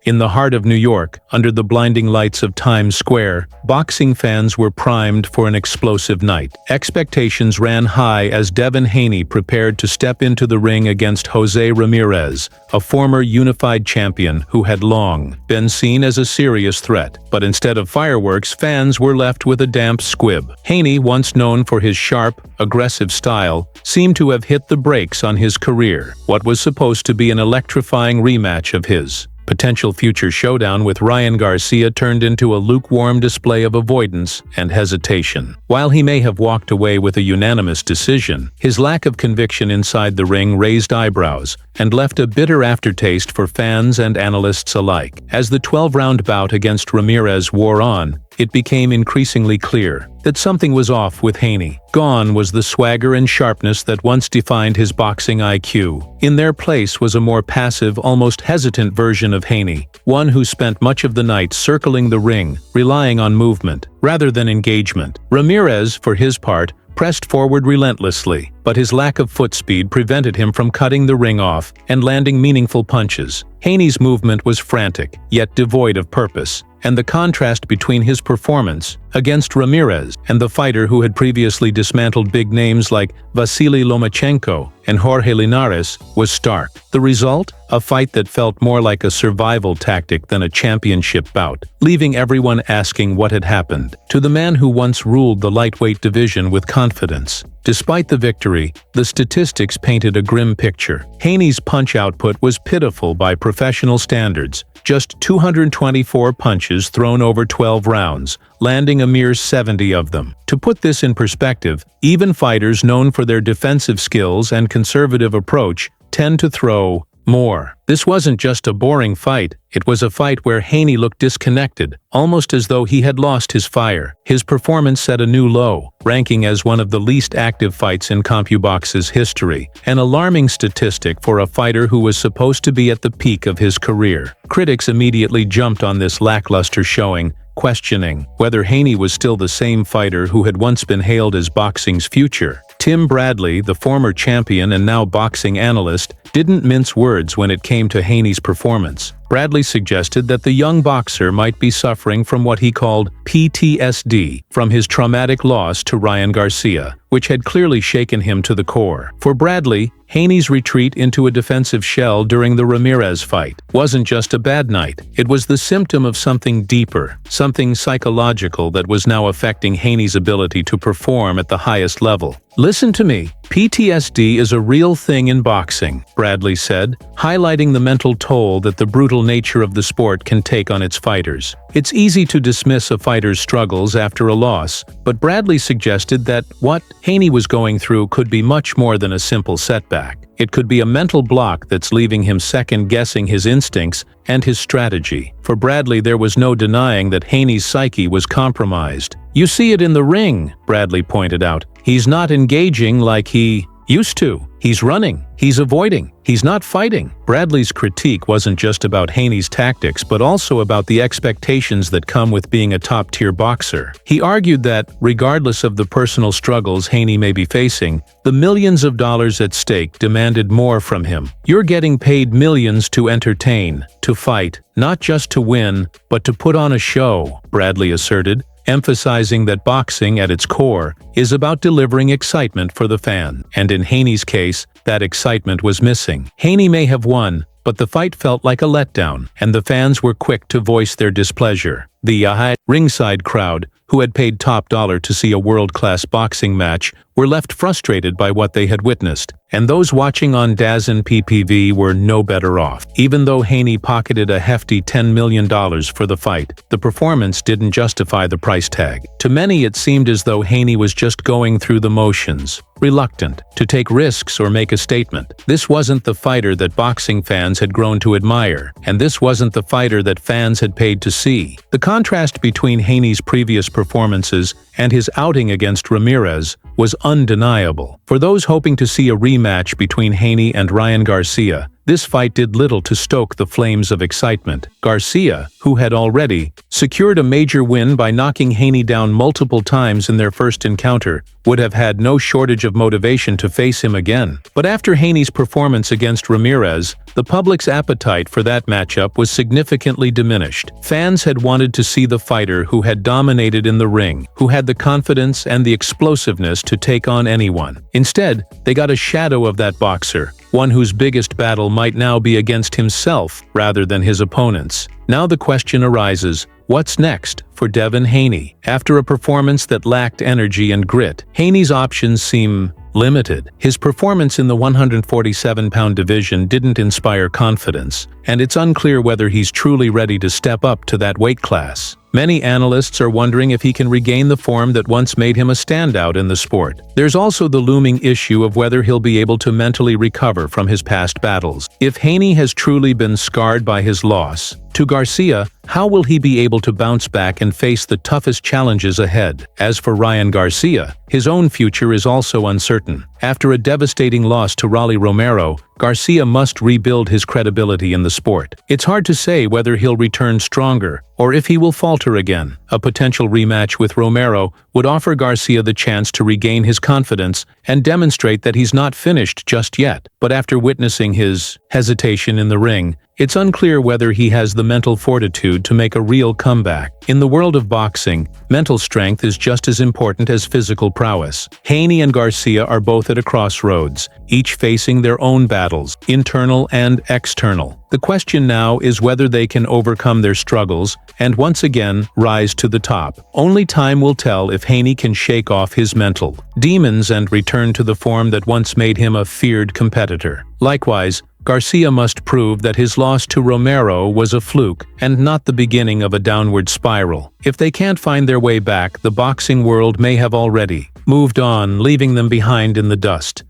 In the heart of New York, under the blinding lights of Times Square, boxing fans were primed for an explosive night. Expectations ran high as Devin Haney prepared to step into the ring against Jose Ramirez, a former unified champion who had long been seen as a serious threat. But instead of fireworks, fans were left with a damp squib. Haney, once known for his sharp, aggressive style, seemed to have hit the brakes on his career. What was supposed to be an electrifying rematch of his potential future showdown with Ryan Garcia turned into a lukewarm display of avoidance and hesitation. While he may have walked away with a unanimous decision, his lack of conviction inside the ring raised eyebrows and left a bitter aftertaste for fans and analysts alike. As the 12-round bout against Ramirez wore on, it became increasingly clear that something was off with Haney. Gone was the swagger and sharpness that once defined his boxing IQ. In their place was a more passive, almost hesitant version of Haney, one who spent much of the night circling the ring, relying on movement rather than engagement. Ramirez, for his part, pressed forward relentlessly, but his lack of foot speed prevented him from cutting the ring off and landing meaningful punches. Haney's movement was frantic, yet devoid of purpose, and the contrast between his performance against Ramirez and the fighter who had previously dismantled big names like Vasily Lomachenko and Jorge Linares was stark. The result? A fight that felt more like a survival tactic than a championship bout, leaving everyone asking what had happened to the man who once ruled the lightweight division with confidence. Despite the victory, the statistics painted a grim picture. Haney's punch output was pitiful by professional standards, just 224 punches thrown over 12 rounds, landing a mere 70 of them. To put this in perspective, even fighters known for their defensive skills and conservative approach tend to throw more. This wasn't just a boring fight, it was a fight where Haney looked disconnected, almost as though he had lost his fire. His performance set a new low, ranking as one of the least active fights in CompuBox's history, an alarming statistic for a fighter who was supposed to be at the peak of his career. Critics immediately jumped on this lackluster showing, questioning whether Haney was still the same fighter who had once been hailed as boxing's future. Tim Bradley, the former champion and now boxing analyst, didn't mince words when it came to Haney's performance. Bradley suggested that the young boxer might be suffering from what he called PTSD from his traumatic loss to Ryan Garcia, which had clearly shaken him to the core. For Bradley, Haney's retreat into a defensive shell during the Ramirez fight wasn't just a bad night. It was the symptom of something deeper, something psychological that was now affecting Haney's ability to perform at the highest level. "Listen to me. PTSD is a real thing in boxing," Bradley said, highlighting the mental toll that the brutal nature of the sport can take on its fighters. It's easy to dismiss a fighter's struggles after a loss, but Bradley suggested that what Haney was going through could be much more than a simple setback. It could be a mental block that's leaving him second-guessing his instincts and his strategy. For Bradley, there was no denying that Haney's psyche was compromised. "You see it in the ring," Bradley pointed out. "He's not engaging like he used to. He's running. He's avoiding. He's not fighting." Bradley's critique wasn't just about Haney's tactics, but also about the expectations that come with being a top-tier boxer. He argued that, regardless of the personal struggles Haney may be facing, the millions of dollars at stake demanded more from him. "You're getting paid millions to entertain, to fight, not just to win, but to put on a show," Bradley asserted, emphasizing that boxing at its core is about delivering excitement for the fan. And in Haney's case, that excitement was missing. Haney may have won, but the fight felt like a letdown, and the fans were quick to voice their displeasure. The ringside crowd, who had paid top dollar to see a world-class boxing match, were left frustrated by what they had witnessed, and those watching on DAZN PPV were no better off. Even though Haney pocketed a hefty $10 million for the fight, the performance didn't justify the price tag. To many, it seemed as though Haney was just going through the motions, reluctant to take risks or make a statement. This wasn't the fighter that boxing fans had grown to admire, and this wasn't the fighter that fans had paid to see. The contrast between Haney's previous performances and his outing against Ramirez was undeniable. For those hoping to see a rematch between Haney and Ryan Garcia, this fight did little to stoke the flames of excitement. Garcia, who had already secured a major win by knocking Haney down multiple times in their first encounter, would have had no shortage of motivation to face him again. But after Haney's performance against Ramirez, the public's appetite for that matchup was significantly diminished. Fans had wanted to see the fighter who had dominated in the ring, who had the confidence and the explosiveness to take on anyone. Instead, they got a shadow of that boxer, one whose biggest battle might now be against himself rather than his opponents. Now the question arises, what's next for Devin Haney? After a performance that lacked energy and grit, Haney's options seem limited. His performance in the 147-pound division didn't inspire confidence, and it's unclear whether he's truly ready to step up to that weight class. Many analysts are wondering if he can regain the form that once made him a standout in the sport. There's also the looming issue of whether he'll be able to mentally recover from his past battles. If Haney has truly been scarred by his loss to Garcia, how will he be able to bounce back and face the toughest challenges ahead? As for Ryan Garcia, his own future is also uncertain. After a devastating loss to Raleigh Romero, Garcia must rebuild his credibility in the sport. It's hard to say whether he'll return stronger or if he will falter again. A potential rematch with Romero would offer Garcia the chance to regain his confidence and demonstrate that he's not finished just yet. But after witnessing his hesitation in the ring, it's unclear whether he has the mental fortitude to make a real comeback. In the world of boxing, mental strength is just as important as physical prowess. Haney and Garcia are both at a crossroads, each facing their own battles, internal and external. The question now is whether they can overcome their struggles and once again rise to the top. Only time will tell if Haney can shake off his mental demons and return to the form that once made him a feared competitor. Likewise, Garcia must prove that his loss to Romero was a fluke and not the beginning of a downward spiral. If they can't find their way back, the boxing world may have already moved on, leaving them behind in the dust.